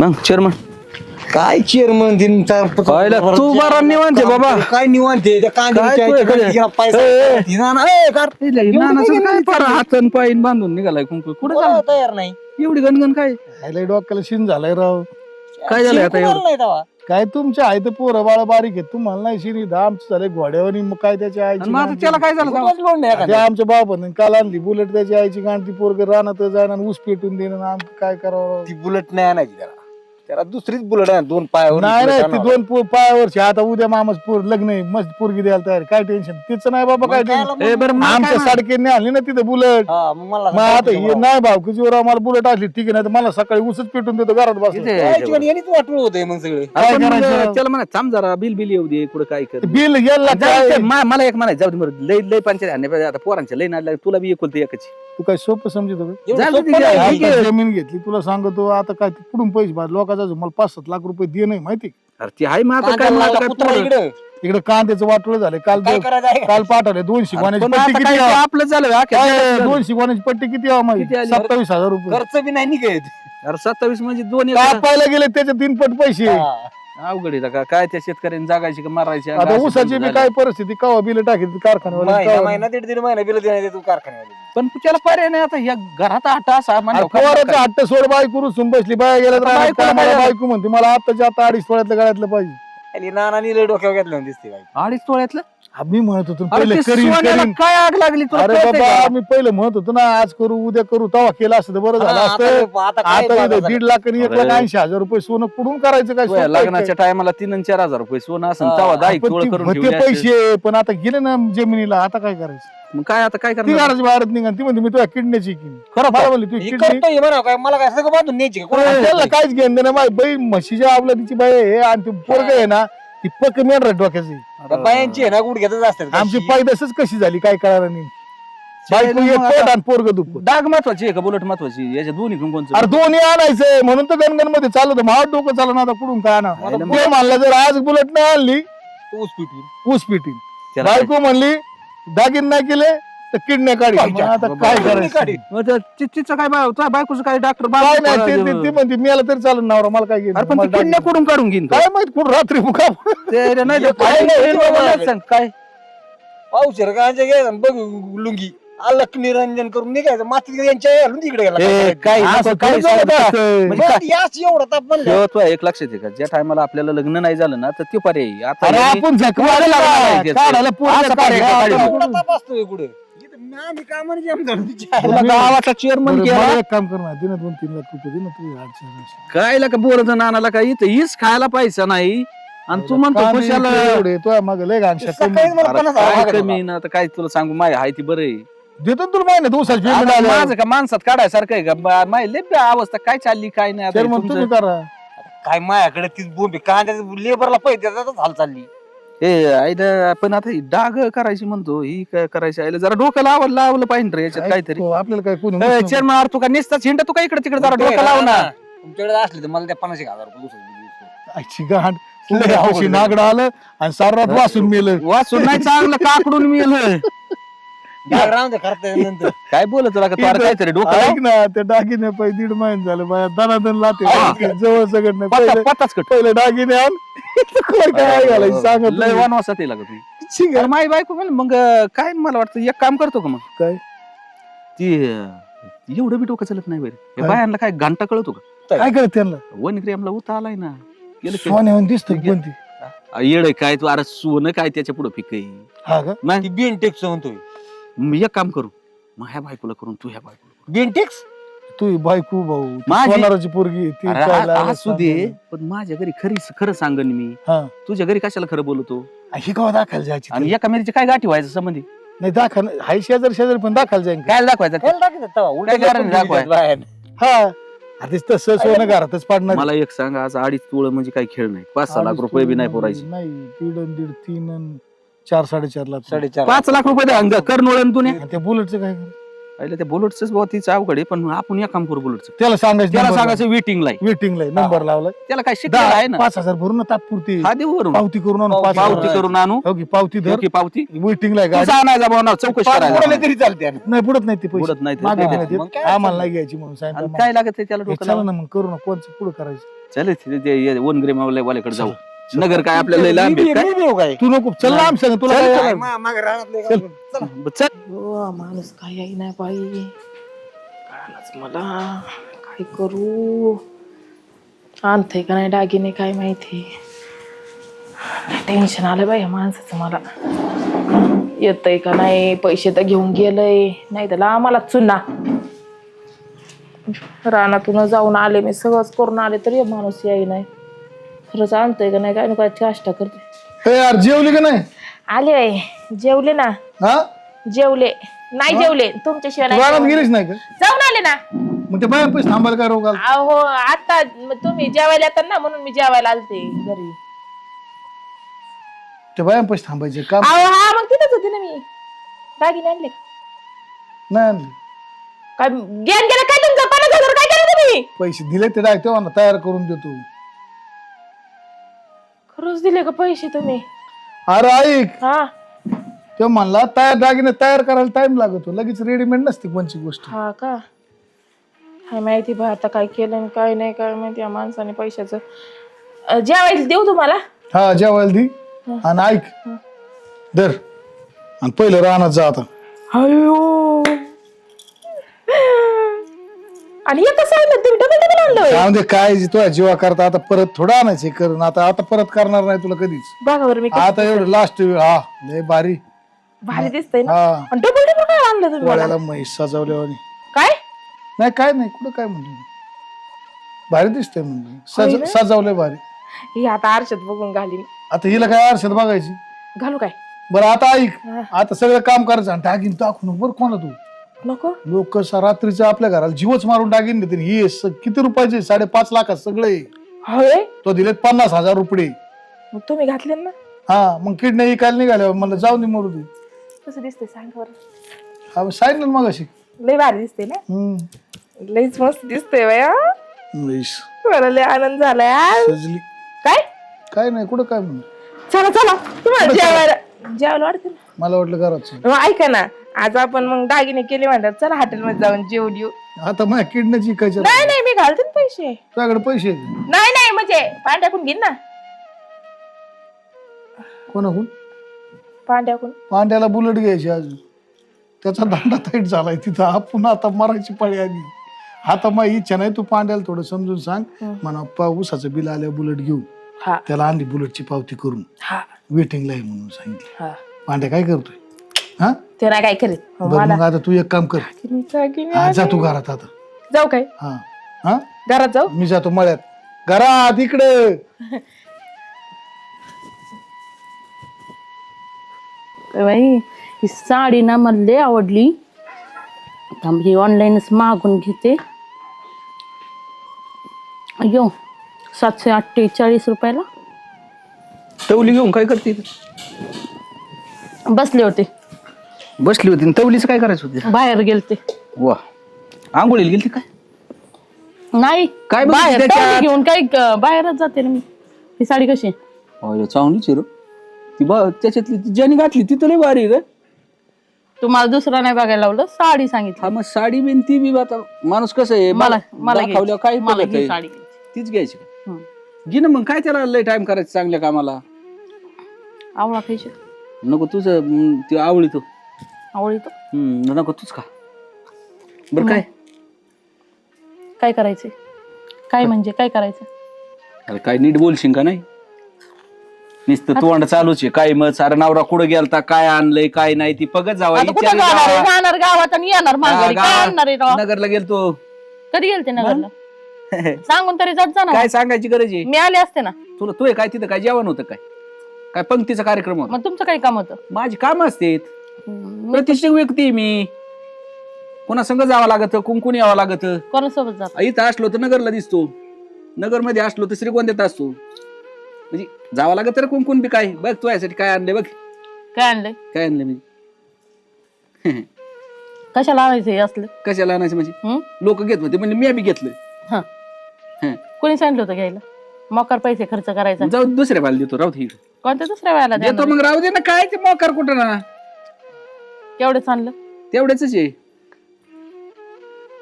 मग चेअरमन काय चेअरमन दिन तू बरा निवांत आहे बाबा. काय निवांत आहे त्या काय कांद्याच्या पैसा काय पारा हातन पायीन बांधून निघालाय कुंकू कुठे झालं तयार नाही एवढी गणगण काय लय डोक्याला शिन झालाय राव. काय झालंय आता एवढं? नाही तेव्हा. काय तुमच्या आहे तर पोरं बाळ बारीक आहे तुम्हाला नाही शिनी आमचं झालंय घोड्यावर मग काय त्याच्या आणि आईची मग आता गांड त्याला काय झालं कुठंच लोड नाही ते एखाद्या. आमच्या बापानं काल आणली बुलेट त्याची आईची गांड ती पोरग रानात जाणार ऊस पेटून देणं आमचं काय करावं. ती बुलेट नाही आणायची त्याला दुसरीच बुलेट आहे 2 पायावर नाही bullet नाही ती आणावं. 2 पायावरची आता उद्या मामाच पोर लग्न आहे मस्त पोरगी द्यायला तयार काय टेन्शन तिचं नाही बाबा काय मग कायला टेन्शन. ए बरं मला आमच्या काय साडकेने आणली ना तिथे बुलेट हा, मग मला मग आता हे नाही भावकीची आम्हाला बुलेट असली ठीक आहे नाही तर मला सकाळी ऊसच पेटून देतो घरात बस इथे- यांनीच वाटलं होतंय मग सगळे काय आपण मग करायचं? त्याला म्हणा थांब जरा बिल बिल येऊ दे कुठं काय कर बिल गेला जाऊ काय दे, मला एक म्हणायचं जाऊ दे बरं लय लय पंचायत आणणे पाहिजे आता पोरांच्या लय नाद तुला बी एकुलती एकच तू काय सोपं समजतो का? एवढं झालं सोपं ते नाही. काय? ठीक आहे. आता जमीन घेतली तुला सांगतो आता काय ते कुठून पैसे भर लोकांचा मला 5-7 लाख रुपये दे नाही माहिती अरे ती आहे मग आता काय कांद्याला मग आता लावला काय कुत्रा पोरं- इकडं. इकडे कांद्याचं वाटोळ झालं काल काय करायचं आहे? काल पाठवले 2 शिकवाण्याची पण पट्टी आता किती काय ते आहे? आपलं झालं अख्ख्या काय जगात 2 शिकवाण्याची पट्टी किती आहे माहिती किती आली? 27,000 रुपये खर्च बी नाही निघत. अरे 27 म्हणजे 2 कापायला गेले त्याचे 3 पट पैसे हा. अवघड आहे का काय त्या शेतकऱ्यांनी जागायची का मारायची आता ऊसाची बी काय परिस्थिती कवा बिल टाकेल महिना कारखान्यावर महिना 1.5 महिना बिल देण्यात येतो कारखान्यामध्ये. पण त्याला पर्याय नाही आता या घरात आटा असा पोराचं हट्ट सोड बायको रुसून बसली बाया गेल्या तर आता बायकोला मला काय झालं? बायको म्हणते मला आताच्या आता 2.5 तोळ्यातलं गळ्यातलं पाहिजे. आणि नानानी लय डोक्यावर घेतलं म्हणून दिसते बाई. 2.5 तोळ्यातलं मी म्हणत होतो अरे पहिले ते करीन सोन्याला करीन काय आग लागली तुला अरे कळतंय बाबा का? मी पहिलं म्हणत होतो ना आज करू उद्या करू तेव्हा केलं असतं तर बरं झालं हा, असतं आता काय आता बाजार इथं 1.5 लाख आणि 1,80,000 रुपये सोनं कुठून करायचं काय तुझ्या सोपं आहे लग्नाच्या टायमाला 3 आणि 4 हजार रुपये सोनं असं हा, तवा 10 काय? तोळ पण करून होते ठेवले असते. पैसे पण आता गेले ना जमिनीला आता काय करायचं मग काय आता काय ती करणार घराची बाहेर निघा ती म्हणते मी तुझ्या किडनीची किडनी खरं मला म्हणली तू ही किडनी करतोय म्हणा काय मला काय सगळं बांधून न्यायची का? कोणाला त्याला काहीच घेणं देणं माझी बाई म्हशीच्या आवलादीची बाई आहे आणि ती पोरग आहे ना ती पक मेंढरा डोक्याची त्या बायांची आहे ना गुडघ्यातच असतात आमची पैदासच कशी झाली काय कळणार नाही बायको एक पोट आणि पोरग दुप्पट डाग महत्वाची आहे का बुलेट महत्वाची याच्या दोन्ही कोणचं अरे दोन्ही आणायचंय म्हणून तर गणगण मध्ये चालू होतं महाड डोकं चालू ना आता कुठून काय आणा आयला ते म्हणलं जर आज बुलेट नाही आणली ऊस पिटून. ऊस पिटीन त्याला काय? बायको म्हणली दागिन नाही केले तर किडण्या काढी मग आता काय करायचं काढी. मग तिचं काय तुझ्या बायकोचं काय डॉक्टर काय नाही ती म्हणते मी आला तरी चालू नवरा मला काय अरे पण घेणं ती किडण्या कुठून काढून घेईन तो? काय माहित कुठं रात्री मुका ते नाही हे काय नाही, ते सांग काय पावशेर गांजा घ्यायचा बघ लुंगी अलक निरंजन करून निघायचं माती यांच्या घालून तिकडे गेला ए, काय असं नको, थोडी काय जमत सांगत असतं. म्हणजे बरं, याच एवढा ताप म्हणलं. ठेव तुला एक लक्षात आहे का ज्या टायमाला आपल्याला लग्न नाही झालं ना तर ते पर्याय आहे. आता अरे यांनी- आपण झक वाढलं मारला, लागलं नाही काढायला त्याचं. पोरगं असं काढलं, पर्याय काढलं. आपण- एवढा ताप असतोय कुठे आम्ही का म्हणजे जाम झालो तिच्या तुला गावाचा चेअरमन बरं, केला मला एक काम कर ना दिनं 2-3 लाख रुपये दे ना तुझी अडचण काय का बोलत नानाला काय इथं हीच खायला पैसा नाही आणि तू म्हणतो खुशाल एवढे तो माग लय घाणशा कमी सकाळीच मला 50 काय मागत कमी होता. ना आता काय तुला सांगू माय हाय ती बरं आहे देतो ना तुला माहिती दिवसाची पेमेंट आता आलं माझं का माणसात काढायसारखं आहे का माय लय अवस्था काय चालली काय नाही आता तर मग तुम्ही तुमचं. करा काय माझ्याकडे तीच बोंबी कांद्याचं लेबरला पैसे देतातच हाल चालली ए आईला पण आता ही डाग करायची म्हणतो ही काय करायची आईला जरा डोकं लावलं पाहिजे रे याच्यात काहीतरी तो आपल्याला काय कोणी चेअरमन तू का निसताच हिंड तू का इकडे तिकडे जरा डोकं लाव ना तुमच्याकडे असले तर मला त्या 50,000 रुपये दुसरं आईची गांड लय हौशी नागडं आलं आणि सारा रात वासून मेलं वाचून नाही चांगलं काकडून मिळलं राहून करता नंतर काय बोलत तुला का तू अरे काहीतरी डोकं लाव. ऐक ना त्या दागिने पाहिजे 1.5 महिने झालं बाया दनादन लाते जवळ सगळं नाही पत्ता- पत्ताच कट पहिले दागिने आण खोड काय घालायचं सांगत लय नाही. वनवासात येईल का तुम्ही ठीक अरे आहे. माई बायको म्हणे मग काय मला वाटतं एक काम करतो का मग काय ती एवढं बी डोकं चालत नाही बरं काय? या बायांना काय घंटा कळतो का काय करत त्यांना वनक्रियमला उता आलाय ना गेलं की. सोन्याहून दिसतो पण ती येड आहे काय तू अरे सोनं काय त्याच्या पुढे पिक हा का नाही ती बेनटेक्स म्हणतोय मग एक काम करू मग ह्या बायकोला करून तू ह्या बायकोला बेनटेक्स तू बायको भाऊ ती माझी- सोनाराची पोरगी ती अरे, काय लावायला असू दे सांगते. पण माझ्या घरी खरं सांगन मी हा तुझ्या घरी कशाला खरं बोलतो ही गाव दाखल जायची आणि एका मेरीची काय गाठी व्हायचं संबंधी नाही दाखल हाय शेजारी पण दाखल जाईन का? काय दाखवायचं त्याला टाकायचं तवा, उलटं काय कारण करून दाखवाय? ठेवतात बाहेर. हा आधीच तसं सोनं घरातच पाडणार मला एक सांग आज 2.5 तोळ म्हणजे काय खेळ नाही 5-6 लाख रुपये बी नाही पोरायचे नाही 1.5 3 4-4.5 लाख 4.5 5 लाख रुपये द्या कर नोळन तू आणि त्या बुलेटचं काय करायचं? पहिले त्या बुलेटच बहुत तीच अवघड आहे पण आपण एक काम करू बुलेटचं त्याला सांगायचं त्याला number सांगायचं वेटिंग लाई लाव. waiting ला नंबर लावला त्याला काय शिकायला आहे ना 5,000 भरून ना तात्पुरती हा देऊ वरून पावती करून आणू पावती 5,000. पावती करून आणू हो की पावती हो धर की पावती वेटिंग ला गाडी तुझा आणायचा भावना चौकशी पाच करायला बुडाले तरी चालते नाही बुडत नाही ते पैसे बुडत नाही ते. मागे हा, देण्यात येत. मग काय आम्हाला नाही घ्यायची म्हणून आणि सांगितलं काय लागत आहे त्याला हे डोकं चला लावायला? ना मग करू ना कोणचं पुढे करायचं चल वनग्रे वाल्याकडे जाऊ. नगर काय आपल्याला लय लांब आहे काय? मी येऊ काय तू नको चल लांब सांग तुला चल, काय चल. करायचं? मागे राहणार चला चल. हो माणूस काय आहे नाही बाई, कळालंच मला काय करू. आणतंय का नाही दागिने काय माहिती. टेन्शन आलं बाई या माणसाचं मला. येतंय का नाही, पैसे तर घेऊन गेलंय, नाही तर आम्हाला चुना. रानातून जाऊन आले मी, सगळंच करून आले तरी माणूस याय नाही. खरंच आणतंय का नाही काय काय चेष्टा करते. ए यार जेवली का नाही? आले बाई, जेवले ना. हा जेवले नाही, जेवले तुमच्याशिवाय तू नाही रानात जेवले. गेलीच नाही का? जाऊन आले ना. मग ते बाया पैसे थांबायला काय रोग आला? अहो आता तुम्ही जेवायला येतात ना, म्हणून मी जेवायला आलते घरी. ते बाया पैसे थांबायचे काम अहो हा मग तिथंच होते ना मी. दागिने आणले का? नाही आणले. काय ज्ञान गेलं काय तुमचं? 50,000 काय केलं तुम्ही? पैसे दिले ते डायरेक्ट तेव्हा ना तयार करून देतो. खरंच दिले का पैसे तुम्ही? अरे ऐक, हा तो म्हणला तयार दागिने तयार करायला टाइम लागतो, लगेच रेडीमेड नसते कोणची गोष्ट. हा का? काय माहिती बा आता काय केलं आणि काय नाही, काय माहिती या माणसाने पैशाचं. जेवायला देऊ तुम्हाला? हा जेवायला दी आणि ऐक दर आणि पहिलं रानात जा आता. अयो आणि हे कसं आणलं तुम्ही? डबल डबल आणलं त्यामध्ये काय तुझ्या जीवा करता आता परत थोडं आणायचं करून आता आता परत करणार नाही तुला कधीच. बघा बरं मी आता एवढं लास्ट हा लय भारी भारी दिसतंय ना. हा आणि डबल डबल काय आणलं तुम्ही मला? पोळ्याला म्हैस सजवल्यावर काय नाही काय नाही कुठं काय म्हणलं भारी दिसतंय म्हणलं होय ना? सजवलंय भारी. ही आता आरशात बघून घालीन. आता हिला काय आरशात बघायची. घालू काय? बरं आता ऐक हा. आता सगळं काम करायचं आणि टाकीन टाकून बरं कोणा तू नको लोक रात्रीचं आपल्या घराला जीवच मारून टाकीन देतील. ही किती रुपयाचे 5.5 लाखात सगळे होय. तो दिलेत 50,000 रुपये. मग तुम्ही घातले ना. हा मग किडनी विकायला निघाल्या म्हणलं जाऊ दे मरू दे. कसं दिसतंय सांग बरं. हा सांगितलं ना मग अशी लय भारी दिसते ना. लयच मस्त दिसतंय बाया. म्हैस मला लय आनंद झालाय आज. सजली काय काय नाही कुठं काय म्हणलं. चला चला तुम्हाला जेवायला वाटतं ना. मला वाटलं घरात मग ऐका ना, आज आपण मग दागिने केले म्हणतात, चला हॉटेलमध्ये जाऊन जेवून येऊ. आता माझ्या किडनीची विकायच्या नाही नाही मी घालते ना पैसे. तुझ्याकडे पैसे आहेत का? नाही नाही म्हणजे पांड्याकून घेईन ना. कोणाकडून? पांड्याकून. पांड्याला बुलेट घ्यायची अजून त्याचा दांडा ताईट झालाय तिथं. आपण आता मरायची पाळी आली. आता माझी इच्छा नाही तू पांड्याला थोडं समजून सांग म्हणा ऊसाचं बिल आलं बुलेट घेऊ. हा त्याला आणली बुलेटची पावती करून हा वेटिंगला आहे म्हणून सांगितलं. हा पांड्या काय करतोय? हा ते नाही काय करीत. बरं मग आता तू एक काम कर हा, जा तू घरात आता. जाऊ काय? हा हा घरात जाऊ. मी जातो मळ्यात घरात इकडे. बाई ही साडी ना मला लय आवडली. थांबली ऑनलाईनच मागून घेते. अयो 748 रुपयाला तवली घेऊन काय करते? बसले होते, बसली होती. तवलीचं काय करायचं होतं? बाहेर गेलते. वा आंघोळीला गेलती काय? नाही काय बघितलं बाहेर त्याच्यात? तवली घेऊन काही बाहेरच जाते ना मी. ही साडी कशी आहे? अरे चांगलीच आहे रे ती. त्याच्यातली ती ज्याने घातली ती तर लय भारी रे. तुम्हाला दुसरा नाही बघायला लावलं, साडी सांगितली. हा मग साडी बिन ती बी आता माणूस कसं आहे मला दाखवल्यावर घ्यायची. काय मला बघत ही आहे. साडी घ्यायची. तीच घ्यायची का? हम्म. घे ना मग काय त्याला लय टाइम करायचं चांगल्या कामाला. आवळा खायची. नको तुझं ती आवळी तो आवळी तो नको तूच का. बरं काय काय करायचे? काय म्हणजे काय करायचं? अरे काय नीट बोलशील का नाही? नुसतं तोंड चालूच आहे. काय मग सारा नवरा कुठं गेलता, काय आणलंय काय नाही ती बघत जावा. आता कुठं जाणार आहे? जाणार गावात आणि येणार माघारी. काय आणणार आहे राव? नगरला गेलतो. कधी गेलते नगरला? सांगून तरी जात जा ना. काय सांगायची गरज आहे? मी आले असते ना. तुला तू काय तिथं काय जेवण होतं काय? काय पंक्तीचा कार्यक्रम होता? मग तुमचं काही काम होतं? माझी काम असते. प्रतिष्ठित व्यक्ती आहे मी. कोणा संग जावं लागत, कुंकुन यावं लागत. कोणासोबत जात? इथं असलो तर नगरला दिसतो, नगर मध्ये असलो तर श्रीगोंद्यात असतो. म्हणजे जावं लागत तर कुंकुन बी काय बघ तू यासाठी काय आणले बघ. काय आणलंय? काय आणलं मी? कशाला आणायचं हे असलं? कशाला आणायचं म्हणजे? लोक घेत होते म्हणजे मी बी घेतलं. हा कोणी सांगितलं होतं घ्यायला? मोकार पैसे खर्च करायचा. जाऊ दुसऱ्या बाला देतो. राहू दे कोणत्या दुसऱ्या वेळेला देतो. देणार? मग राहू दे ना. काय ते मोकार कुठं ना केवढंच आणलं? तेवढ्याच आहे.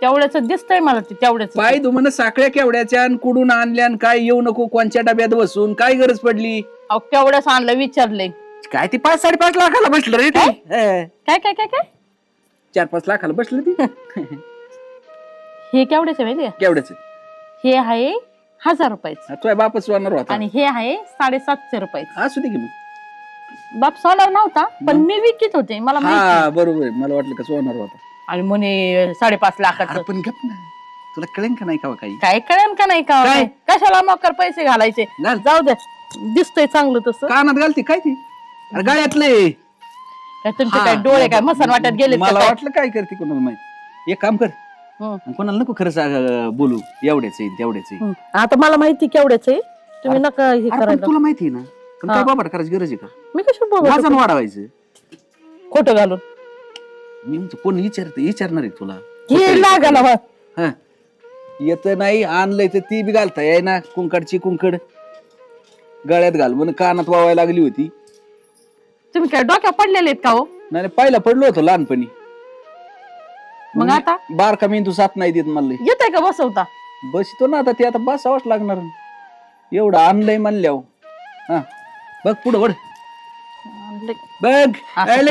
तेवढ्याच दिसतंय मला ते तेवढ्याच. पाय तू म्हण साखळ्या केवड्याच्या आणि कुडून आणल्या आणि काय येऊ नको कोणच्या डब्यात बसून काय गरज पडली? अहो केवढ्याच आणलं विचारलंय. काय ती 5-5.5 लाखाला बसलं रे ते. काय काय काय काय 4-5 लाखाला बसलं ती. हे केवढ्याच माहिती का? केवढ्याच हे आहे 1000 रुपयाचं तुझ्या बापच सोनार होता. आणि हे आहे 750 रुपयाचं. असू दे की मग. बाप सोनार नव्हता पण मी विकत होते मला माहिती. हा बरोबर आहे. मला वाटलं का सोनार होता. आणि म्हणे 5.5 लाखाचं. अरे पण गप ना, तुला कळेन का नाही का काही? काय कळेल का नाही का? काय? कशाला मकर पैसे घालायचे? घाल. जाऊ दे, दिसतंय चांगलं तसं. कानात घालते काय ती? अरे गळ्यातले. काय तुमचे काय डोळे काय मसन वाटत गेले? मला वाटलं काय करते कोणाला माहिती. एक काम कर, आणि कोणाला नको खरं बोलू. एवढ्याच आहे तेवढ्याच आहे. आता मला माहिती केवढ्याच आहे, तुम्ही नका हे अरे पण करायला. तुला माहिती आहे ना, पण काय बाबा करायची गरज आहे का? मी कशी बोलू वजन वाढवायचं. खोटं घालून? मी म्हणतो कोण विचारणार आहे तुला? हे लागायला बा. हा येत नाही आणलंय तर ती बी घालता याय ना. कुंकडची कुंकड गळ्यात घाल म्हणून कानात वावायला लागली होती. तुम्ही काय डोक्या पडलेले आहेत का हो? नाही पहिला पडलो होतो लहानपणी. मग आता बारका मेंदू साथ नाही देत मला. येतंय का बसवता? बसतो ना आता. ते आता बसावंच लागणार. एवढं आणलंय म्हणल्यावर. हा बघ पुढं वड बघ.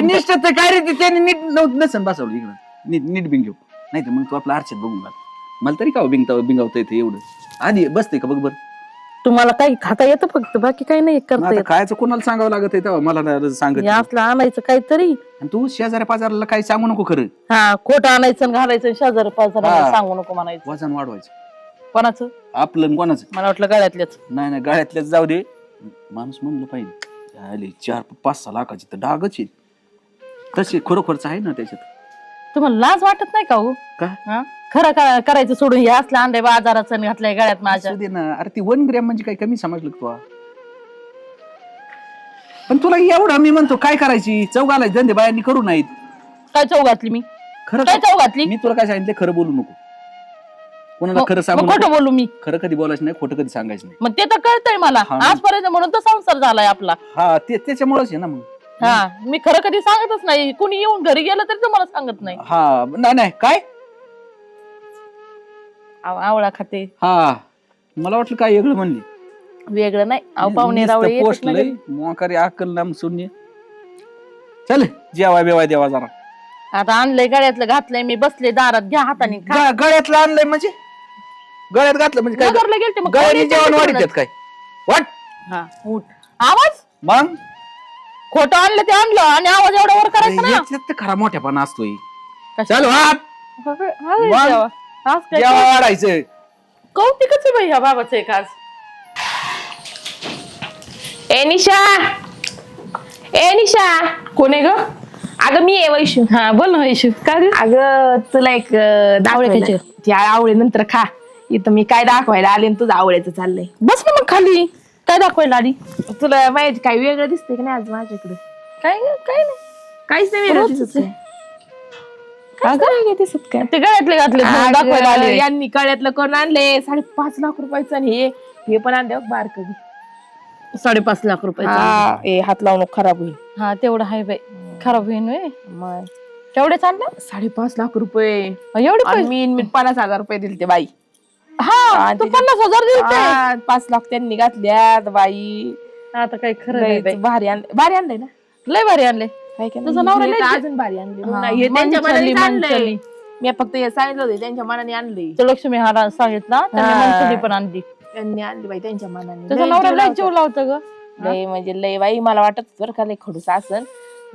निष्ठत काय रे त्याने नीट नसन बसवलं इकडं. नीट बिंग घेऊ नाही तर मग तू आपला आरशात बघून घाल. मला तरी का बिंगावता येते एवढं. आधी बसते का बघ बरं. तुम्हाला काही खाता येतं फक्त, बाकी काही नाही करता आता येत. खायचं कोणाला सांगावं लागत आहे तेव्हा मला सांगत. हे असलं आणायचं काहीतरी. आणि तू शेजाऱ्या पाजाराला काही सांगू नको खरं. हा खोटं आणायचं आणि घालायचं, शेजारी पाजाराला हा. सांगू नको म्हणायचं. वजन वाढवायचं कोणाचं? आपलं आणि कोणाचं. मला वाटलं गळ्यातल्याच. नाही नाही गळ्यातल्याच जाऊ दे. माणूस म्हणलं पाहिजे 4-5-6 लाखाची तर डागच आहे. तसे खरोखरच आहे ना त्याच्यात. तुम्हाला लाज वाटत नाही का हो? का हा? खरं करायचं सोडून हे असलं आणलंय बाजाराचं आणि घातलंय गळ्यात माझ्या. असू दे ना. अरे ती 1 ग्रॅम म्हणजे काय कमी समजलं का तुला? पण तुला एवढं मी म्हणतो काय करायची चव घालायची धंदे बायांनी करू नाहीत. काय चव घातली मी? खरं काय चव घातली? मी तुला काय सांगितलं खरं बोलू नको. कोणाला खरं सांगू मग खोटं नको. बोलू मी? खरं कधी बोलायचं नाही, खोटं कधी सांगायचं नाही. मग ते तर कळतंय मला हा. आजपर्यंत, म्हणून तर संसार झालाय आपला. हा त्याच्यामुळेच आहे ना मग. हा मी खरं कधी सांगतच नाही. कुणी येऊन घरी गेलं तरी तुम्हाला सांगत नाही. हा नाही काय. आवळा खाते. हा मला वाटलं काय वेगळं म्हणली. वेगळं नाही. अहो पाहुणे रावळे येतात पोस्ट ना लय घरी. मोकारी अक्कल नाम शून्य. चल जेवाय बेवाय देवा जरा. आता आणलंय गळ्यातलं घातलंय मी, बसले दारात, घ्या हाताने खा. गळ्यातलं आणलंय म्हणजे गळ्यात घातलं म्हणजे काय? नगरला गेलते मग गळ्याने कोणी जेवण विचारलं वाढीत काय वाट हा उठ. आवाज मग खोटं आणलं ते आणलं आणि आवाज एवढा वर करायचा ना. याच्यात तर खरा मोठ्यापणा असतोय. कशा- चल वाट अरे मग? देवा. आज काय जेवा वाढायचं. कौतिकच आहे बाई ह्या बाबाचं एक आज. ए निशा कोण आहे ग? अगं मी आहे वैशू. हा बोल ना वैशू. काय रे? अगं तुला एक आवळे त्या आवळे नंतर खा. इथं मी काय दाखवायला आले आणि तुझं आवळ्याचं चाललंय. बस ना मग खाली. काय दाखवायला आली? तुला माहिती काय वेगळं दिसतंय की नाही आज माझ्याकडे? काय काय नाही. काहीच नाही वेगळं रोजच दिसत. आहे. काहीच नाही वेगळं दिसत काय? ते गळ्यातले घातले म्हणून दाखवायला अगं, आले. यांनी कळ्यातलं करून आणले 5.5 लाख रुपयाचं आणि हे पण आणले बारक. 5.5 लाख रुपये. हात लावून खराब होईल. हा तेवढं आहे बाई. खराब होईन व्हय. मग केवढे चाललं? 5.5 लाख रुपये. एवढे आणि पैसे? मी 50,000 रुपये दिले ते बाई. हा तू 50,000 दिले. 5 लाख त्यांनी घातल्यात बाई. आता काही खरं नाही बाई. भारी आणलंय ना. लय भारी आणले. काय काय तुझं नवरा लय अजून भारी आणले. हा, हे त्यांच्या मनचली, मनाने आणलंय. मनचली. मी फक्त हे सांगितलं होतं त्यांच्या मनाने आणले. तो लक्ष्मी हारा सांगितला त्यांनी हा. मनचली पण आणली. त्यांनी आणली बाई त्यांच्या मनाने. तुझा नवरा लय जीव लावतो ग. लय म्हणजे लय बाई मला वाटत बरं का लय खडूस असन.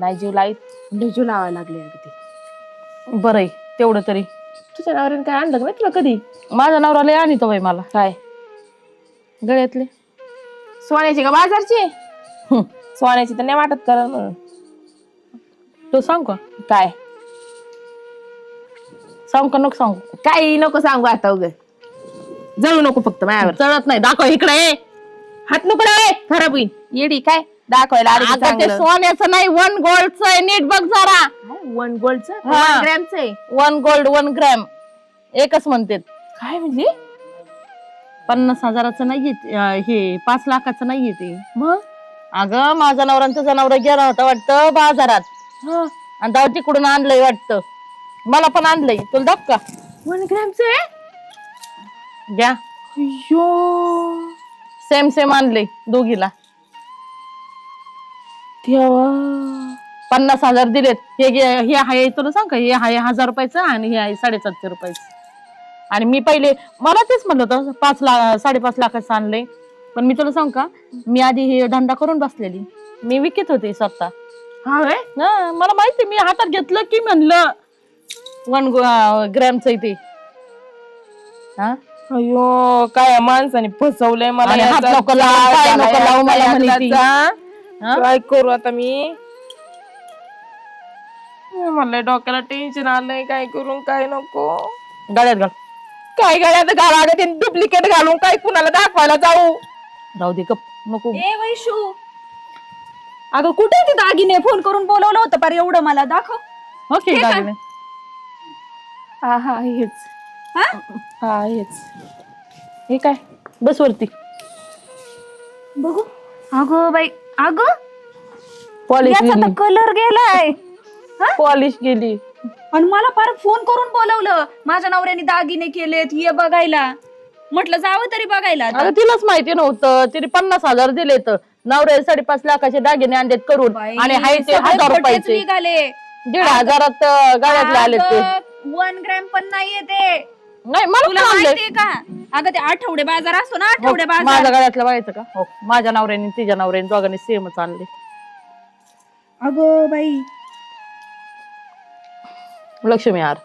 नाही जीव लाईत लय जीव लावायला लागले अगदी. बरं आहे तेवढं तरी. तुझ्या नवऱ्याने काय आणलं का माहिती तुला कधी? माझा नवरा लय आणतो बाई मला. काय गळ्यातले सोन्याची का बाजारची? सोन्याची तर नाही वाटत करा म्हणून. तो सांग का? काय सांग का नको सांगू? काही नको सांगू आता उग. जळू नको फक्त माझ्यावर. चढत नाही. दाखव इकडे ये. हात नको लावे, खराब होईल. येडी काय दाखवायला आली की अगं ते चांगलं. सोन्याचं नाही 1 गोल्डचं आहे. नीट बघ जरा. काय 1 गोल्डचं हा. 1 ग्रॅमचं आहे. 1 गोल्ड 1 ग्रॅम एकच म्हणते. काय म्हणजे? 50,000चं नाहीये हे 5 लाखाचं नाहीये ते. मग अगं माझा नवरा आणि तुझा नवरा गेला होता वाटतं बाजारात हा. आणि जाऊ तिकडून आणलंय वाटतं. मला पण आणलंय. तुला दाख का? 1 ग्रॅमचे घ्या सेम सेम आणले दोघीला. देवा 50,000 दिलेत. हे आहे तुला सांग का, हे आहे 1000 रुपयाचं आणि हे आहे 750 रुपयाचं. आणि मी पहिले मला तेच म्हणलं होतं 5 लाखाचं आणलंय. पण मी तुला सांग का, मी आधी हे धंदा करून बसलेली. मी विकत होते स्वतः. हा व्हय? मला माहिती, मी हातात घेतलं की म्हणलं 1 ग्रॅमचं ते. हा अयो काय माणसाने फसवलंय मला. आणि हात याचा नको लावू, जाळ पाय झाला नको लावू मला याचा. म्हणे ती. हा? काय करू आता मी? मला डोक्याला टेन्शन आलंय. काय करू काय नको. गळ्यात घाल. काय गळ्यात घाला ते डुप्लिकेट घालून काय कुणाला दाखवायला जाऊ. राहू दे गप नको. ए वैशू, अगं कुठे ते दागिने? फोन करून बोलवलं होतं पार एवढं, मला दाखव. ओके हे काय? दागिने. हा हेच. हा? हा हेच. हे काय? बस वरती. बघू. अगं बाई, अगं पॉलिश याचा तर कलर गेलाय. पॉलिश गेली. आणि मला पार फोन करून बोलवलं, माझ्या नवऱ्याने दागिने केलेत ये बघायला. म्हटलं जावं तरी बघायला आता. अगं तिलाच माहिती नव्हतं. तिने 50,000 दिलेत. नवऱ्या 5.5 लाखाचे दागिने आणलेत करून. बाई, आणि हाय ते सगळे 1000 खोटेच रुपयाचे. निघाले. 1,500 गाड्यातले आलेत ते. 1 ग्रॅम पण नाहीये ते. नाही मला तुला पण आणलंय. माहितीये का? अगं ते आठवडे बाजार असतो ना, आठवडे माझ्या बाजार. गळ्यातलं बघायचं का? हो माझ्या नवऱ्याने तिच्या नवऱ्याने दोघांनी सेमच आणले. अगं बाई, लक्ष्मी हार.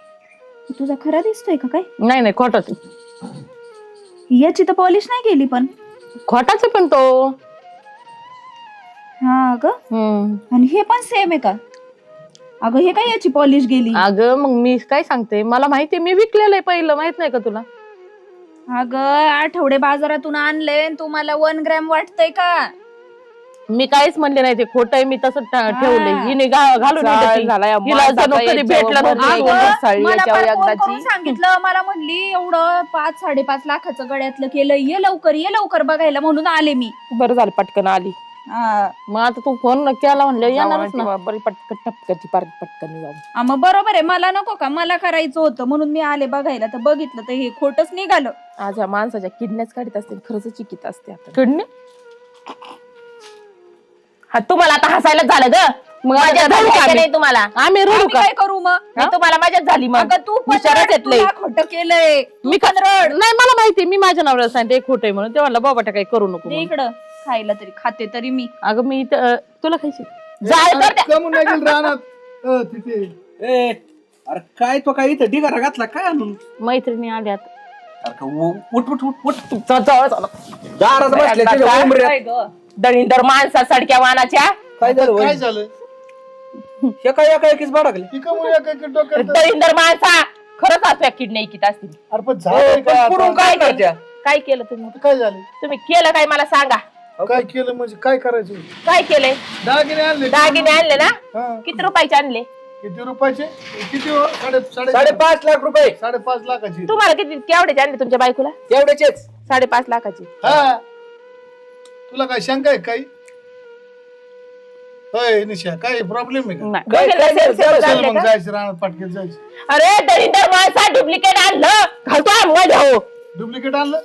तुझा खरा दिसतोय का काय? नाही खोटाच. याची तर पॉलिश नाही केली पण. खोटाच आहे पण तो. हा ग. आणि हे पण सेम आहे का? अगं हे काय याची पॉलिश गेली? अगं मग मी काय सांगते, मला माहिती, मी विकलेलं आहे पहिलं, माहित नाही का तुला? अगं आठवडे बाजारातून आणले, तुम्हाला 1 ग्रॅम वाटतंय का? मी काहीच म्हणले नाही, ते खोटं आहे. मी तसं ठेवलंय. हिने घालून जाळ येते ती. झाला या हिला जणू माणसाचा कधी भेटलं याच्यावर नव्हतं. बरं. अगं, साडी मला याच्यावर फार फोन एकदाची. करून सांगितलं, मला म्हणली एवढं 5-5.5 लाखाचं गळ्यातलं केलं, ये लवकर बघायला, म्हणून आले मी. बरं झालं पटकन आली. हा. मग आता तू फोन केला म्हणलं येणारच ना. बरी पटकन टपकाची पटकन जाऊ. मग बरोबर आहे, मला नको का? मला करायचं होतं म्हणून मी आले बघायला. तर बघितलं तर हे खोटच निघालं. आज ह्या माणसाच्या किडण्याच काढत असते, खरंच चिकित असते आता. किडनी हा तुम्हाला आता हसायला झालं ग. मग मजा आता झाली रडू का का नाही तुम्हाला? आम्ही रडू आम्ही का? काय करू मग? नाही तुम्हाला मजाच झाली मग. अगं तू पण विचारच रड, येतलंय. तुला खोटं केलंय. मी का नाही, मला माहिती, मी माझ्या नवऱ्याला सांगते खोट आहे म्हणून. ते म्हणलं बाबा काही करू नको दे म्हणून. इकडं, खायला तरी खाते तरी मी. अगं मी तुला खायची जाळ तर त्या- कमून नाही गेलं रानात तिथे. ए अरे काय तो काय इथं ढिगारा घातला काय आणून? मैत्रिणी आल्यात. अरे का उठ उठ उठ उठ तुमचा जवळ झाला. दारात बसले त्याच्या उंबऱ्यात. काय गं? दळींदर माणसा सडक्या वानाच्या काय झालं काय वहिनी? झालं? हे काय एका एकीच बाळगले. ती कमून एका एका डोक्यात. दळींदर माणसा खरंच असतो किडनी किती असते. अरे पण झालं काय? पुढून काय करत्या? काय केलं तुम्ही? काय झालं? तुम्ही केलं काय मला सांगा. काय केलं म्हणजे काय करायचं? काय केलंय? दागिने आणले. दागिने आणले ना? हा. किती रुपयाचे आणले? किती रुपयाचे? किती हो? 5.5 लाख रुपये 5.5 लाखाची. तुम्हाला किती केवढ्याचे आणले तुमच्या बायकोला? एवढ्याचेच. 5.5 लाखाचे. हा. तुला काय शंका आहे काही? होय निशा काय प्रॉब्लेम आहे का? नाही. दोघीला सेम सेम चल आणले मग का? जायचं रानात पाटकेत जायचं. अरे दळींदर माणसा डुप्लिकेट आणलं घालतो मजा हो. डुप्लिकेट आणलं?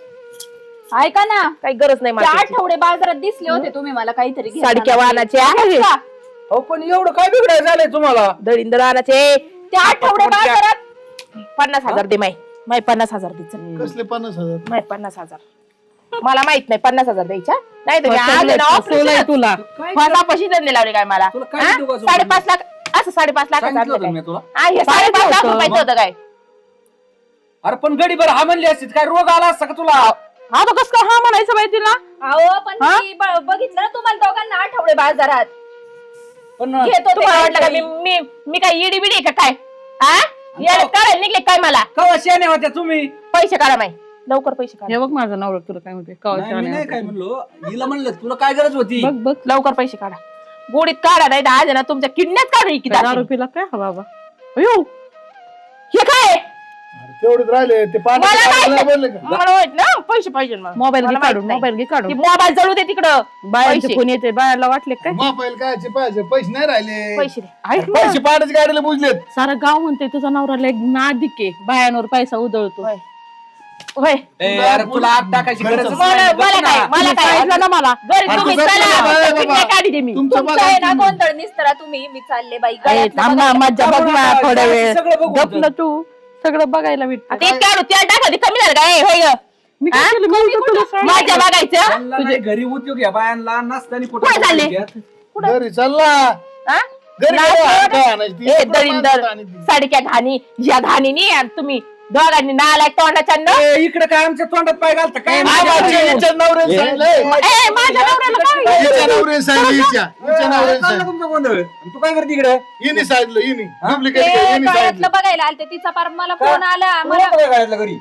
ऐका ना, काही गरज नाही त्या माझ्याची. आठवडे बाजारात दिसले होते तुम्ही मला काहीतरी घेताना. साडक्या वाहनाच्या का? हो पण एवढं काय बिघडायला झालंय तुम्हाला? दळींदर वाहनाचे त्या आठवडे बाजारात 50,000 दे माय 50,000 दे चल. कसले 50,000? माय 50,000 मला माहित नाही 50,000 द्यायच्या नाही तुम्ही आज फसवलंय, ना फसवलंय ऑपरेशन तुला. फसापशी धंदे लावले काय मला तुला काय हा? देऊ बाजूला? 5.5 लाख असं 5.5 लाखाचं सांगितलं आणलं होतं मी काय? तुला. हा, हे 5.5 लाख होतं. रुपयाचं होतं काय? अरे पण गडीभर हा म्हणली असती काय रोग आला असता का तुला? हा तो कस काय हा म्हणायचं बाई तिला? अहो पण मी बघितलं ना तुम्हाला दोघांना आठवडे बाजारात पण घेत होते तुम्हाला वाटलं का काहीतरी. मी काय इडी बिडी का काय हा याला काढायला निघले काय मला कवा शेण्या होत्या तुम्ही? पैसे काढा माय लवकर पैसे काढा हे बघ माझा नवरा तुला काय म्हणते नाही, मी नाही काय म्हणलो, हिला म्हणलं तुला काय गरज होती? बघ बघ लवकर पैसे काढा गोडीत काढा नाही तर आज आहे ना तुमच्या किडण्यात काढू काय दारू पिला काय हा बाबा? अयो हे काय अरे तेवढेच राहिले ते मला नाही. बोलले का मला माहित ना पैसे पाहिजे मला. मोबाईल घे मला काढून, माहित नाही. मोबाईल घे काढून. ती मोबाईल जळू दे तिकडं. बायांचे पैसे. फोन येते, बायाला वाटले काय मोबाईल कायचे पाहिजे पैसे नाही राहिले पैसे दे. ऐक ना, पैसे पाडायचे गाडीला बुजलेत सारं गाव म्हणते तुझा नवरा लय नादिक आहे, बायांवर पैसा उधळतो. होय. होय. अरे तुला आत टाकायची गरज मला काय मला काय सांगितलं ना मला. घरी अरे तुम्ही तुझं चला. तुला बाय बाबा. किडनॅप काढी दे मी. तुमचं तुमचं आहे ना बघा गोंधळ निस्तरा तुम्ही मी चालले बाई ए, गळ्यातलं थांब ना, बघा. मज्जा बघ ना थोड्या वेळ. सगळं बघू गपलं तू, सगळं बघायला भेटत. आता एक काढू त्याला टाका, ते कमी झालं काय होय ग? मी काय केलं? मी उलटं तुला सांगितलं. माझ्या बघायचं. त्यांना नाही घरी उद्योग घ्या बायांना नसताना कुठे चालले? घरी चल ना हा? घरी नाही, काय काय आणायची ती? ए, दलिंदर साडीच्या घाणी या घाणीनी आणि तुम्ही दोघांनी नालाय तोंडाच्या न. इकडे काय आमच्या तोंडात पाय घालता काय बाबाची हिच्या नवऱ्याने सांगितलंय. ए, माझ्या नवऱ्याला काय? हिच्या नवऱ्याने सांगितलं हिच्या नवऱ्याने चालला सांगितलं तुमचा गोंधळ आणि तू काय करते इकडे हिने सांगितलं हिने ते डुप्लिकेट हिने गळ्यातलं सांगितलं बघायला आलते तिचा पार मला फोन आला मला घरातल्या घरी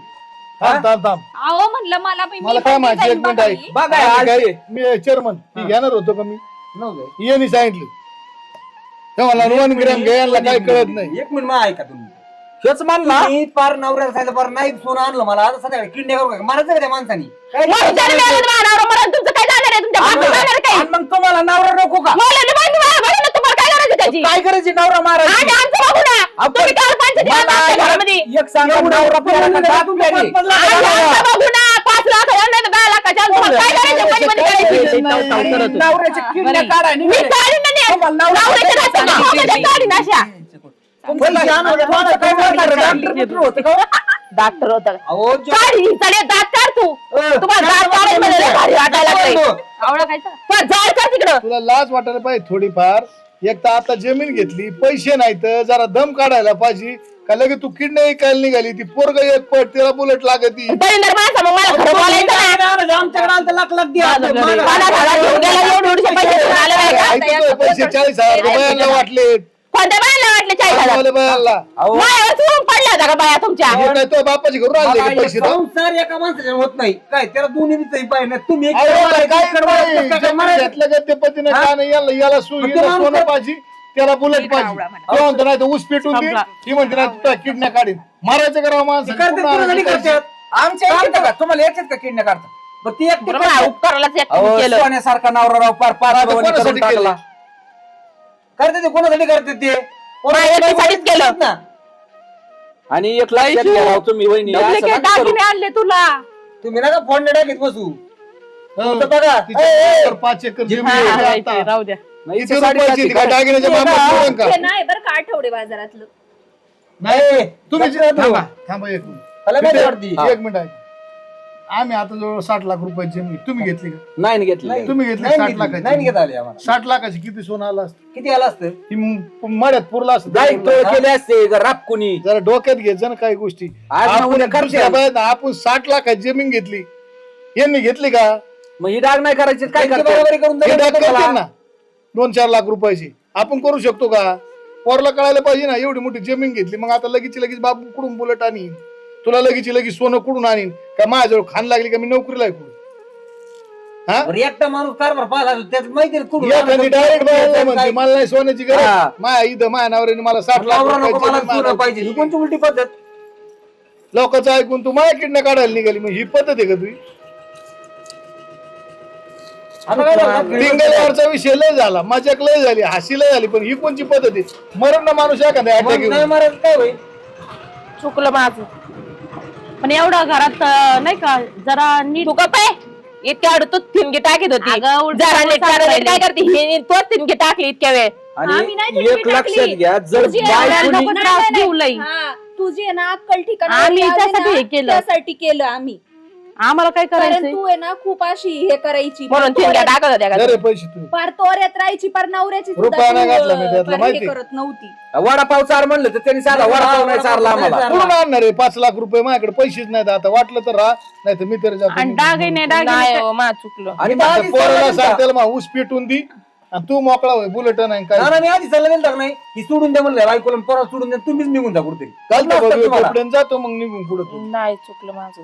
थांब थांब थांब अहो म्हणलं मला मी मला काय पण माहिती जाईन एक मिनिट बघायला. आहे बघा आम्ही आलते. काय मी चेअरमन ही घेणार होतो का मी नव्हतं. हिने सांगितलं तेव्हा 1 ग्रॅम घ्यायला काय कळत नाही एक मिनिट मग ऐका तुम्ही हेच मानला मी पार नवऱ्याला सांगितलं पार नाही सोनं आणलं मला आता सध्या किडनी करू का मारायचं का त्या माणसानी म्हणून त्याने मेलं तर मारावं. मला तुमचं काय जाणार आहे? तुमच्या बाजूला जाणार आहे काय? आणि मग तुम्हाला नवरा नको का मला नाही माहिती, मला माहिती नाही तुम्हाला काय करायचं त्याची. काय करायची नवरा मारायची आणि आमचं बघू ना. तुम्ही काल पंचायतीत आला आमच्या घरामध्ये. एक सांगा नवरा प्यायला का दात प्यायली? आणि आमचं बघू ना. 5 लाख नाही तर 10 लाखाच्या आत तुम्हाला काय करायचं? मध्ये करायची. नवऱ्याच्या किडण्या काढा मी काढीन ना नाही. नवऱ्याच्या नात्याने नवऱ्याच्या काढीन अशा. डॉक्टर होता काढी चालेल दात काढ तू. तुम्हाला दात काढायला म्हणजे लय भारी वाटायला लागलंय. आवडा खायचा पण जाळ कर तिकडं. तुला लाज वाटायला पाहिजे थोडीफार एक तर आता जमीन घेतली पैसे नाही तर जरा दम काढायला पाहिजे का लगे तू किडनी ऐकायला निघाली ती पोरग एक पट तिला बुलेट लागती दलिंदर माणसा मग मला खरं बोलायचं ना. आमच्याकडे आलं तर लाख लाख द्या मला घरात घेऊन गेला एवढे पैसे घेऊन आले नाही का? ऐकतोय पैसे 40,000 रुपयांना वाटले कोणत्या बायाला वाटले 40,000? बायाला माझ्यावर चुरून पडल्या होत्या का बाया तुमच्या? हे काय तो बापाची घरून आणले का पैसे तर? संसार एका माणसाच्या होत नाही काय त्याला दोन्ही बी पाहिजे नाही. तुम्ही एक अरे करायचं, काय एक करायचं, काय जमीन मारायचं? घेतलं का ते पतीने का नाही याला याला मग ते माणूस सोनं काय- पाहिजे त्याला बुलेट पाहिजे तो म्हणतो नाही तर ऊस पेटून दे ती म्हणते नाही तुला किडण्या काढीन मारायचं करा माणसं करतात कोणासाठी करतात? आमच्या येतात का तुम्हाला याच्यात का किडण्या काढतात मग ती एकटी बरोबर आहे, करतात. उपकारालाच एकट्याने अहो, केलं. सोन्यासारखा नवरा राव पार पार आता करून कोणासाठी टाकला. केलं? करते ते कोणासाठी करते ते माझ्या एकटीसाठीच केलं. ना आणि एक लक्षात घ्या राव तुम्ही वहिनी असं डुप्लिकेट नका करू. दागिने आणले तुला. तुम्ही नका फोन टाकीत बसू हं. तुमचं बघा तिच्या ए, ए, पोरावर 5 एकर जमीन हा, आहे हा, आता. राहू द्या. नाही, किती इथे साडी रुपयाची टाकी ती काय करा. दागिन्याच्या हे मापात का? सोडून का? हे नाही बरं का आठवडे बाजारातलं नाही तुम्ही लक्षात ठेवा. थांबा थांबा एक मिनिट. मला माहिती तिथे- वाटती. एक मिनिट आहे आम्ही आता जवळ 60 लाख रुपयाची जमीन तुम्ही घेतली का नाही घेतलं तुम्ही घेतली नाही 60 घेतली. लाखाची नाही घेत आले आम्हाला 60 लाखाची किती सोनं आलं असतं किती आलं असतं ती मड्यात पुरला असतं दायित्व केले असते राप कुणी जरा डोक्यात घे जण काही गोष्टी आज ना आपण उद्या खर्च दुसऱ्या आहे. बायात आपण 60 लाखाची जमीन घेतली यांनी घेतली का मग ही डाग नाही करायची काय त्यांची करते बरोबरी करून हे द्यायला डाग तुम्हाला. करतील ना 2-4 लाख रुपयाची आपण करू शकतो का पोरला कळायला पाहिजे ना एवढी मोठी जमीन घेतली मग आता लगेच बाबू कुठून बुलेट आणीन तुला लगेच सोनं कुठून आणीन का माझ्याजवळ खान लागली का मी नोकरीला आहे कुठून हा बरं, एकटा माणूस कारभार पाहिला त्यात माहिती आहे कुठून एखादी डायरेक्ट म्हणते काय- मला नाही सोन्याची हा. गरज माझ्या इथं माझ्या नवऱ्याने मला 60 लाख नवरा नको रुपयाची मला जमीन सोनं मारायची. पाहिजे ही कोणती उलटी पद्धत लोकांचं ऐकून तू माझ्या किडण्या काढायला निघाली मग ही पद्धत आहे का तुझी आता काय झालं? टिंगलवरचा विषय लय झाला मजाक लय झाली हसी लय झाली पण ही कोणची पद्धत आहे मरण ना माणूस एखाद्या मग अटॅक नाही मारायचं काय होईल चुकलं माझं. पण एवढं घरात नाही का जरा नीट. तू गप्प आहे. इतक्या वेळ तू थिनगी टाकीत होती अगं, उलटं जरा नीट सांगायला करायला काय करते ही तोच थिनगी टाकली इतक्या वेळ. आम्ही नाही आणि ती एक लक्षात टाकली. घ्या जर तुझी बायकोनी- आहे ना, नको नाही, त्रास नाही, देऊ लई. हा, तुझी आहे ना अक्कल ठिकाण आम्ही त्यासाठी हे केलं. त्यासाठी केलं आम्ही आम्हाला काय कारण करायचंय? तू आहे ना खूप अशी हे करायची म्हणून थिनग्या टाकत होत्या का अरे पैसे तू पार तोऱ्यात राहायची पार नवऱ्याची सुद्धा रुपया नाही तू, घातला मी त्यातला, पार हे माहिती? करत नव्हती वडापाव चार म्हणलं तर त्यांनी साधा वडापाव नाही चारला आम्हाला कुठून आणणार आहे 5 लाख रुपये माझ्याकडे पैसेच नाहीत आता वाटलं तर राहा नाही तर मी तरी जातो आणि डागिने नाही डागिने हो, मा चुकलं. आणि आता आधी पोराला सल्ला सांग दिलता. त्याला मग ऊस पेटून दी आणि तू मोकळा होय बुलेट नाही काय ना, मी आधी सल्ला दिलता का नाही ही सोडून द्या म्हणलं बायकोला पोरा सोडून द्या तुम्हीच निघून जा कुठेतरी चालतं नसतं बघ तुम्हाला. कपड्यान जातो मग निघून पुढे तू नाही चुकलं माझं.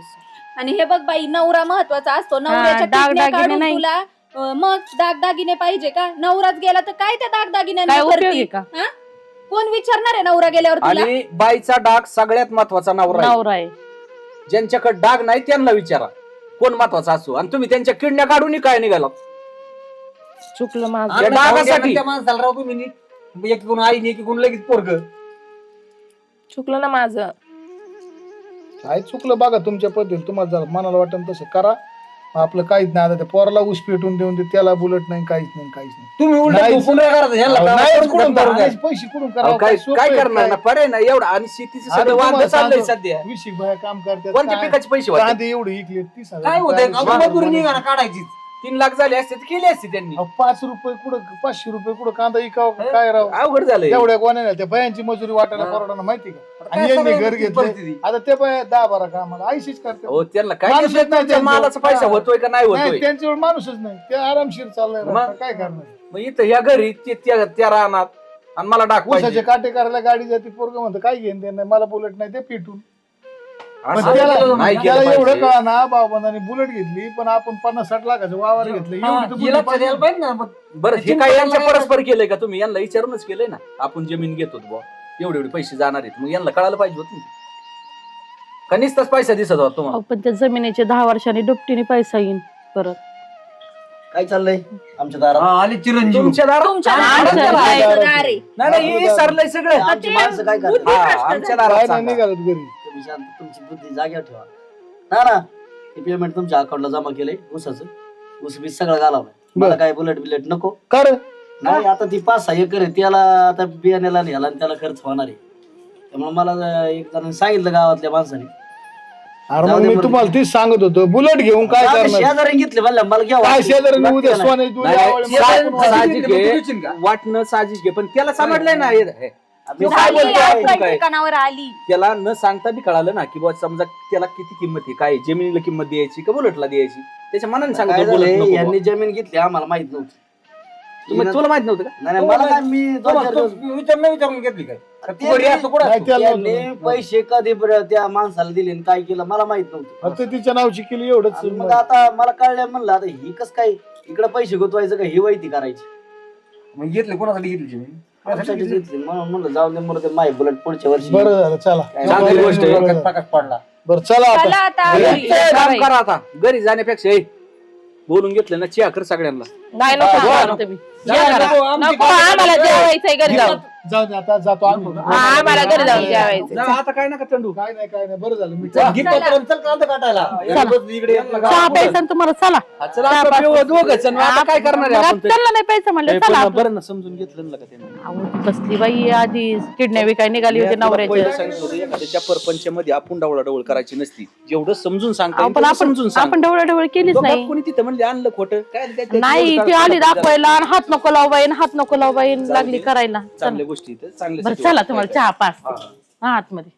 आणि हे बघ बाई नवरा महत्वाचा असतो नवऱ्याच्या दागदागिने किडण्या काढून नाही. तुला मग दागदागिने पाहिजे का नवराच गेला तर काय त्या दागदागिन्यांना काय उपयोग करती? आहे का? हा? कोण विचारणार आहे नवरा गेल्यावर तुला? आणि बाईचा डाग सगळ्यात महत्वाचा नवरा आहे. नवरा आहे. ज्यांच्याकडे डाग नाही त्यांना विचारा कोण महत्वाचा असो. आणि तुम्ही त्यांच्या किडण्या काढून काय निघाला? चुकलं माझं. आणि डागासाठी. त्या माणसाला राव तुम्ही नीट एकीकडून आईने एकीकडून लगेच पोरग. चुकलं ना माझं. काय चुकलं बघा तुमच्या पद्धतीने, तुम्हाला जर मनाला वाटतं तसं करा. आपलं काहीच नाही. आता त्या पोराला ऊस पेटून देऊन दे, त्याला बुलेट नाही, काहीच नाही, काहीच नाही. तुम्ही उलट नाही. झोपून काय करायचं? ह्याला काय नाही, करून कुठून करून द्या. आणायचे पैसे कुठून अहो, करावं? काय सोपं काय आहे, करणार ना? पर्याय नाही एवढं. आणि शेतीचं अरे सगळं वांद तुम्हाला चाललंय सांगतो, सध्या. विशिक बाया काम करतात. कोणत्या पिकाचे पैसे वाटतात? कांदे एवढे इकले 30,000. काय होतंय? काय मजुरी निघा काढायची. 3 लाख झाले असते तर केली असते त्यांनी. 5 रुपये कुठं 500 रुपये कुठं कांदा इकाव काय राव? अवघड झालंय. एवढ्या कोणाला त्या बायांची मजुरी वाटायला परवडा माहिती का? काय आणि यांनी सगळ्या घर घेतले. परिस्थिती? आता ते बाया 10-12 कामाला आयशीच करतात. हो त्यांना काय माणूसच घेतलं नाही तुमच्या त्यांचं. मालाचा पैसा हा. होतोय का नाही नाही होतोय? त्यांच्यावर माणूसच नाही. ते आरामशीर चाललंय मग? रस्ता. काय करणार? मग इथं या घरी त्या राहणार आणि मला डाक उसाचे पाहिजे. काटे करायला गाडी जाते, पोरग म्हणतं काय घेऊन ते नाही, मला बुलेट नाही, ते पिटून. पण असं त्याला नाही केलं त्याला एवढं पाहिजे. कळा ना बाबांनी बुलेट घेतली, पण आपण 50-60 लाखाचं वावर घेतलं. हा, एवढी तर बुद्धी हिला पाहिजे. द्यायला पाहिजे ना. मग बरं हे त्याची काय मला यांच्या काय परस्पर केलंय का तुम्ही? यांना विचारूनच केलंय ना आपण जमीन घेतो बुवा एवढे एवढे पैसे जाणार आहेत. मग यांना कळायला पाहिजे होत का? नुसताच पैसा दिसत होता तुम्हाला? अहो, पण त्या जमिनीचे 10 वर्षांनी दुपटीने पैसा येईन परत. काय चाललंय आमच्या दारात? हा, आले चिरंजीव. तुमच्या दारात तुमच्या आमच्या दारात दारात. जायचं दार आहे. नाही हे सरलंय सगळं. आमची माणसं काय करतात? हा, आमच्या दारात काय नाही सांगा. निघालत घरी. तुम्ही शांत, तुमची बुद्धी जाग्यावर ठेवा. ना ते पेमेंट तुमच्या अकाउंटला जमा केलंय ऊसाचं. ऊस बीस सगळं घालावलंय. मला काय बुलेट बिलेट नको. कर नाही आता ती 5-6 एकर आहे, त्याला आता बियाण्याला न्यायला आणि त्याला खर्च होणार आहे. त्यामुळे मला एक जण सांगितलं गावातल्या माणसाने, अरे जाऊ मग दे मी बरं. तुम्हाला तीच सांगत होतो, बुलेट घेऊन काय आता करणार? शेजाऱ्याने घेतले म्हणलं मला घ्या काय वाटली. शेजारी उद्या लागते का नाही? सोन्याची नाही, आवड नाही, मला आपण साहजिक वाटलं. आहे. तुझी का? वाटणं साहजिक आहे पण त्याला समजलंय ना हे. आम्ही तो काय झाली, बोलतोय? आज काय? प्रत्येकानावर आली. त्याला न सांगता बी कळालं ना की बुवा समजा त्याला किती किंमत आहे, काय जमिनीला किंमत द्यायची का बुलेटला द्यायची, त्याच्या मनाने काय सांगतो झालंय, बुलेट नको यांनी बुवा. जमीन घेतली आम्हाला माहित नव्हती. तुला माहित नव्हतं का? नाही मला काय, मी 2-4 दिवस विचारून घेतली काय? ते पोरी असं कुठं नाही, असतं? त्याला त्यांनी पैसे कधी बरं त्या माणसाला दिले आणि काय केलं मला माहित नव्हतं. फक्त तिच्या नावची केली एवढंच. आणि मग आता मला कळलं, म्हणलं आता ही कस काय इकडे पैसे गुंतवायचं का ही वैती करायची. मग घेतली कोणासाठी घेतली जमीन? आमच्यासाठीच घेतली. म्हणून म्हणलं जाऊन दे मग ते माय बुलेट पुढच्या वर्षी. बरं झालं, चला. चांगली गोष्ट आहे. बरं झालं. प्रकाश पडला. बरं चला आता. चला आता घरी. एक काम करा आता घरी जाण्यापेक्षा हे बोलून घेतलं ना चिया कर सगळ्यांना. नाही नको करू तुम्ही. नको आम्हाला जेवायचंय घरी जाऊन. जाऊ दे आता, जातो आम्ही. हा, आम्हाला घरी जाऊन जेवायचं. जा, आता काय नका तंडू. काय नाही बरं झालं मी चल, घे पत्र, चल कांदा काटायला. इकडे यांना गावात चहा प्यायचा ना तुम्हाला, चला. हा, चला आता पिऊ दोघंच आणि आता काय करणार आहे आपण ते? त्यांना नाही प्यायचं म्हणलं, हे चला पण आपलं. बरं ना समजून घेतलं ना का त्यानं. अहो, कसली बाई आधी किडनॅप विकाय निघाली होती तुला पहिलं नवऱ्याच्या. सांगितलं होतं, एखाद्याच्या परपंचामध्ये आपण डावळाडवळ करायची नसती. जेवढं समजून सांगता येईल आपण तेवढं समजून सांग. आपण ढवळाढवळ केलीच दोघात नाही. कोणी तिथं म्हणले आणलं खोटं काय त्याच्या- नाही ती आली दाखवायला आणि हात नको लाव बाईन, हात नको लाव बाईन लागली करायला. चांगल्या गोष्टी इथं, चांगल्या बरं साठी चला तुम्हाला चहा पास. हा आतमध्ये.